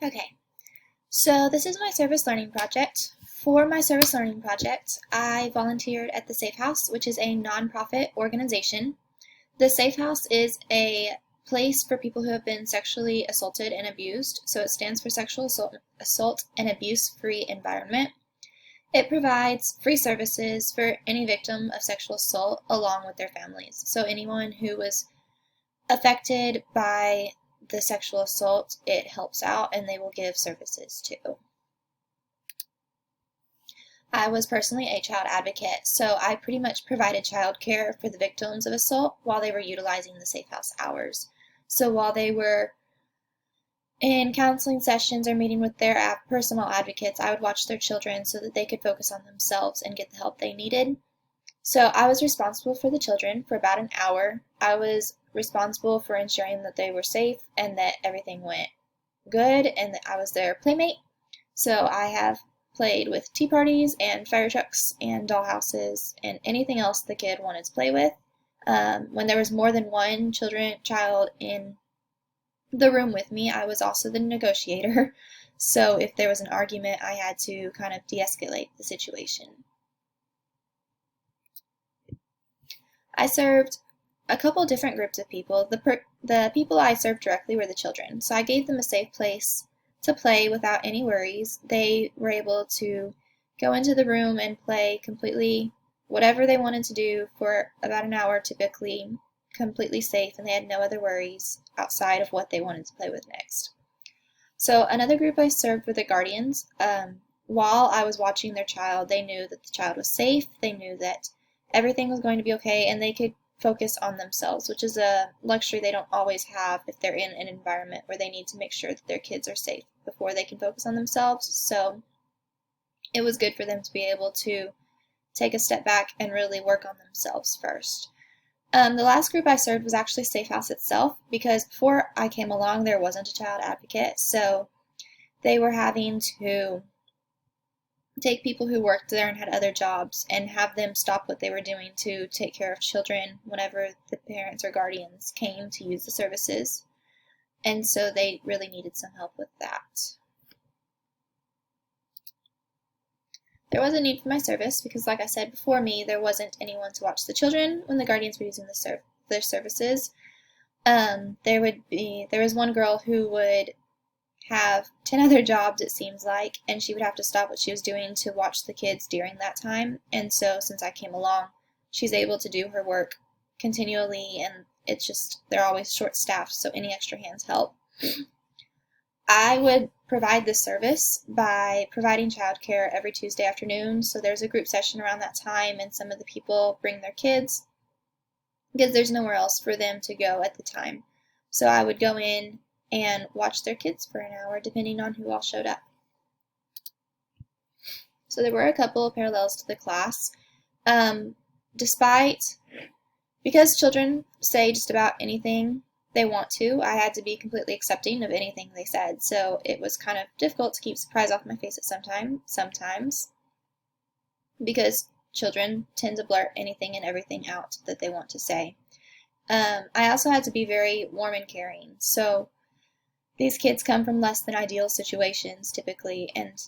Okay, so this is my service learning project. For my service learning project, I volunteered at the Safe House, which is a nonprofit organization. The Safe House is a place for people who have been sexually assaulted and abused, so it stands for Sexual Assault and Abuse Free Environment. It provides free services for any victim of sexual assault along with their families. So anyone who was affected by the sexual assault, it helps out and they will give services too. I was personally a child advocate, so I pretty much provided child care for the victims of assault while they were utilizing the Safe House hours. So while they were in counseling sessions or meeting with their personal advocates, I would watch their children so that they could focus on themselves and get the help they needed. So I was responsible for the children for about an hour. I was responsible for ensuring that they were safe and that everything went good and that I was their playmate. So I have played with tea parties and fire trucks and dollhouses and anything else the kid wanted to play with. When there was more than one child in the room with me, I was also the negotiator. So if there was an argument, I had to kind of de-escalate the situation. I served a couple different groups of people. The people I served directly were the children. So I gave them a safe place to play without any worries. They were able to go into the room and play completely whatever they wanted to do for about an hour, typically completely safe, and they had no other worries outside of what they wanted to play with next. So another group I served were the guardians. While I was watching their child, they knew that the child was safe, they knew that everything was going to be okay, and they could focus on themselves, which is a luxury they don't always have if they're in an environment where they need to make sure that their kids are safe before they can focus on themselves. So it was good for them to be able to take a step back and really work on themselves first. The last group I served was actually Safe House itself, because before I came along there wasn't a child advocate, so they were having to take people who worked there and had other jobs and have them stop what they were doing to take care of children whenever the parents or guardians came to use the services. And so they really needed some help with that. There was a need for my service because, like I said before me, there wasn't anyone to watch the children when the guardians were using their services. There was one girl who would have 10 other jobs, it seems like, and she would have to stop what she was doing to watch the kids during that time. And so since I came along, she's able to do her work continually, and it's just they're always short-staffed, so any extra hands help. I would provide this service by providing childcare every Tuesday afternoon, so there's a group session around that time, and some of the people bring their kids because there's nowhere else for them to go at the time. So I would go in and watch their kids for an hour, depending on who all showed up. So there were a couple of parallels to the class. Because children say just about anything they want to, I had to be completely accepting of anything they said. So it was kind of difficult to keep surprise off my face at sometimes, because children tend to blurt anything and everything out that they want to say. I also had to be very warm and caring. So these kids come from less than ideal situations typically, and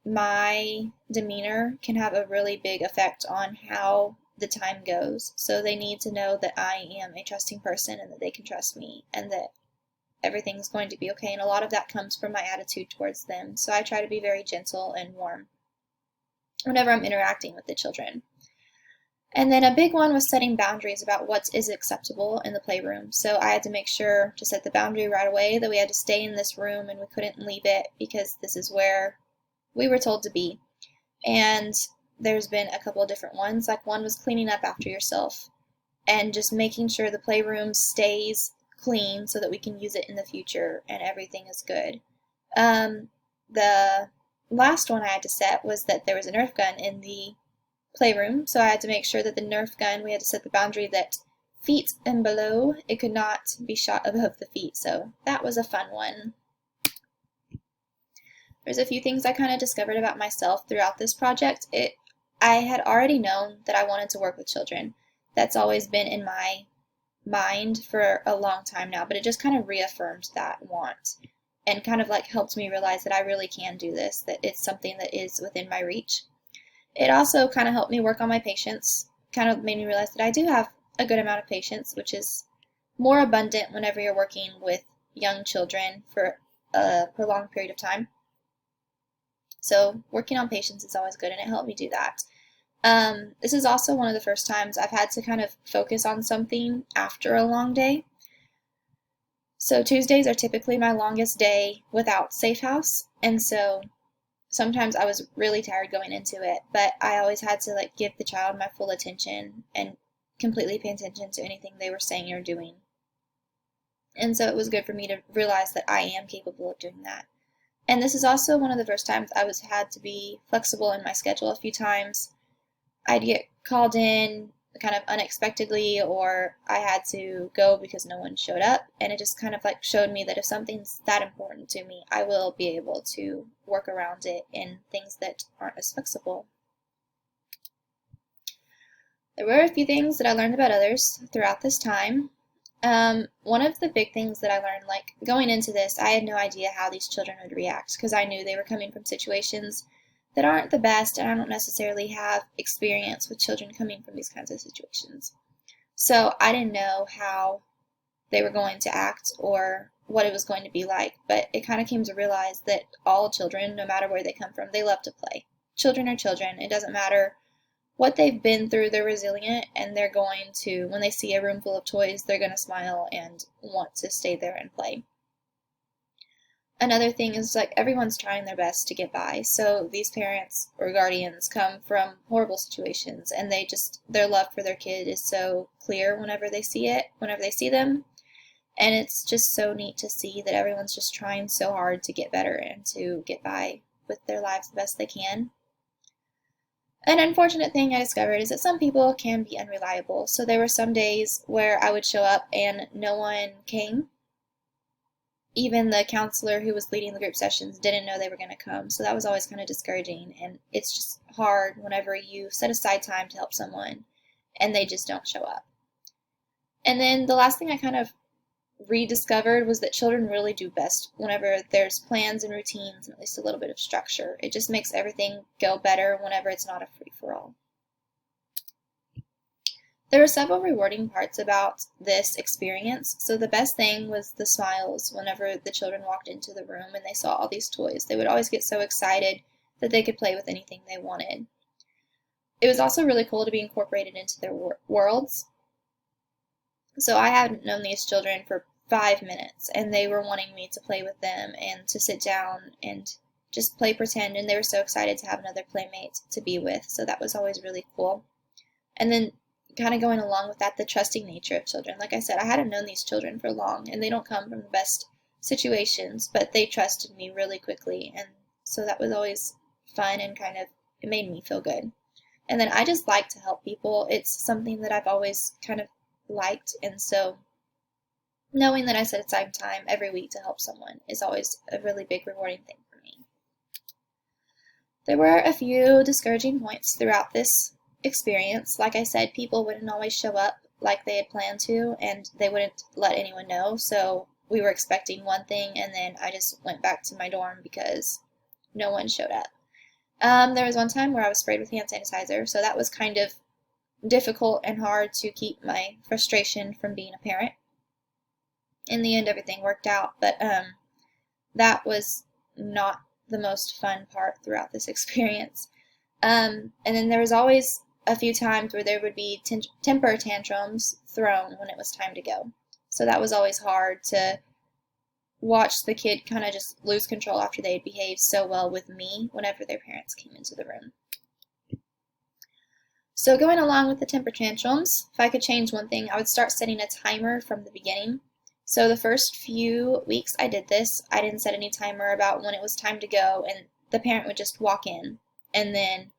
my demeanor can have a really big effect on how the time goes. So they need to know that I am a trusting person and that they can trust me and that everything's going to be okay. And a lot of that comes from my attitude towards them. So I try to be very gentle and warm whenever I'm interacting with the children. And then a big one was setting boundaries about what is acceptable in the playroom. So I had to make sure to set the boundary right away that we had to stay in this room and we couldn't leave it because this is where we were told to be. And there's been a couple of different ones. Like one was cleaning up after yourself and just making sure the playroom stays clean so that we can use it in the future and everything is good. The last one I had to set was that there was a Nerf gun in the playroom, so I had to make sure that the Nerf gun, we had to set the boundary that feet and below, it could not be shot above the feet, so that was a fun one. There's a few things I kind of discovered about myself throughout this project. I had already known that I wanted to work with children. That's always been in my mind for a long time now, but it just kind of reaffirmed that want. and kind of like helped me realize that I really can do this, that it's something that is within my reach. It also kind of helped me work on my patience, kind of made me realize that I do have a good amount of patience, which is more abundant whenever you're working with young children for a prolonged period of time. So working on patience is always good, and it helped me do that. This is also one of the first times I've had to kind of focus on something after a long day. So Tuesdays are typically my longest day without Safe House, and so sometimes I was really tired going into it, but I always had to like give the child my full attention and completely pay attention to anything they were saying or doing. And so it was good for me to realize that I am capable of doing that. And this is also one of the first times I had to be flexible in my schedule a few times. I'd get called in kind of unexpectedly, or I had to go because no one showed up, and it just kind of like showed me that if something's that important to me, I will be able to work around it in things that aren't as flexible. There were a few things that I learned about others throughout this time. One of the big things that I learned, like going into this, I had no idea how these children would react because I knew they were coming from situations that aren't the best, and I don't necessarily have experience with children coming from these kinds of situations. So I didn't know how they were going to act or what it was going to be like, but it kind of came to realize that all children, no matter where they come from, they love to play. Children are children. It doesn't matter what they've been through, they're resilient, and they're going to, when they see a room full of toys, they're going to smile and want to stay there and play. Another thing is like everyone's trying their best to get by. So these parents or guardians come from horrible situations, and their love for their kid is so clear whenever they see them. And it's just so neat to see that everyone's just trying so hard to get better and to get by with their lives the best they can. An unfortunate thing I discovered is that some people can be unreliable. So there were some days where I would show up and no one came. Even the counselor who was leading the group sessions didn't know they were going to come, so that was always kind of discouraging, and it's just hard whenever you set aside time to help someone and they just don't show up. And then the last thing I kind of rediscovered was that children really do best whenever there's plans and routines and at least a little bit of structure. It just makes everything go better whenever it's not a free-for-all. There were several rewarding parts about this experience. So the best thing was the smiles whenever the children walked into the room and they saw all these toys. They would always get so excited that they could play with anything they wanted. It was also really cool to be incorporated into their worlds. So I hadn't known these children for 5 minutes, and they were wanting me to play with them and to sit down and just play pretend, and they were so excited to have another playmate to be with. So that was always really cool. And then kind of going along with that, the trusting nature of children. Like I said, I hadn't known these children for long, and they don't come from the best situations, but they trusted me really quickly, and so that was always fun and it made me feel good. And then I just like to help people. It's something that I've always kind of liked, and so knowing that I set aside time every week to help someone is always a really big rewarding thing for me. There were a few discouraging points throughout this experience. Like I said, people wouldn't always show up like they had planned to, and they wouldn't let anyone know. So we were expecting one thing, and then I just went back to my dorm because no one showed up. There was one time where I was sprayed with hand sanitizer, so that was kind of difficult and hard to keep my frustration from being a parent. In the end, everything worked out, but that was not the most fun part throughout this experience. And then there was always a few times where there would be temper tantrums thrown when it was time to go. So that was always hard to watch the kid kind of just lose control after they had behaved so well with me whenever their parents came into the room. So going along with the temper tantrums, if I could change one thing, I would start setting a timer from the beginning. So the first few weeks I did this, I didn't set any timer about when it was time to go, and the parent would just walk in, and then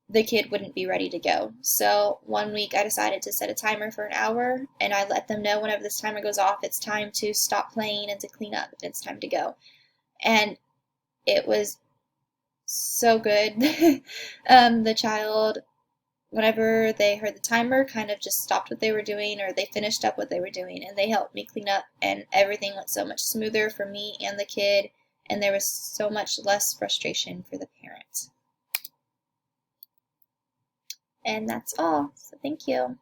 the kid wouldn't be ready to go. So one week I decided to set a timer for an hour, and I let them know whenever this timer goes off, it's time to stop playing and to clean up, and it's time to go. And it was so good. The child whenever they heard the timer, kind of just stopped what they were doing, or they finished up what they were doing, and they helped me clean up, and everything went so much smoother for me and the kid, and there was so much less frustration for the parent. And that's all. So thank you.